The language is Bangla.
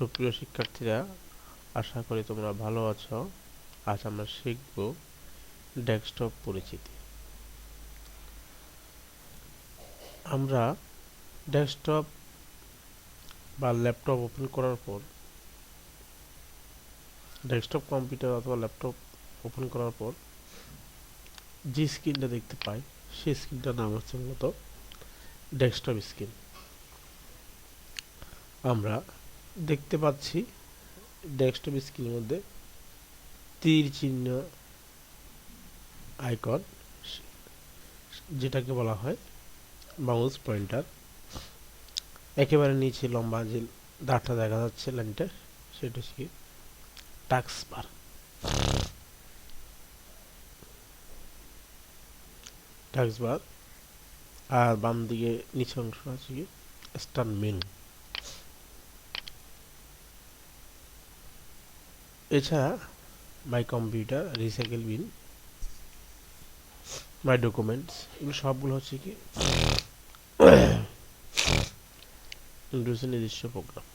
সুপ্রিয় শিক্ষার্থীরা, আশা করি তোমরা ভালো আছো। আজ আমরা শিখব ডেস্কটপ পরিচিতি। আমরা ডেস্কটপ বা ল্যাপটপ ওপেন করার পর, ডেস্কটপ কম্পিউটার অথবা ল্যাপটপ ওপেন করার পর যে স্ক্রিনটা দেখতে পাই, সেই স্ক্রিনটার নাম হচ্ছে মূলত ডেস্কটপ স্ক্রিন। আমরা দেখতে পাচ্ছি ডেস্কটপ স্ক্রিনের মধ্যে তীর চিহ্ন আইকন, যেটাকে বলা হয় মাউস পয়েন্টার। একেবারে নিচে লম্বা যে দাগটা দেখা যাচ্ছে লাইনটা, সেটা হচ্ছে টাস্কবার। টাস্কবার আর বাম দিকে নিচে অংশ আছে কি স্টার্ট মেনু। এছাড়া my computer, recycle bin, my documents, এগুলো সবগুলো হচ্ছে কি উইন্ডোজের নিজস্ব প্রোগ্রাম।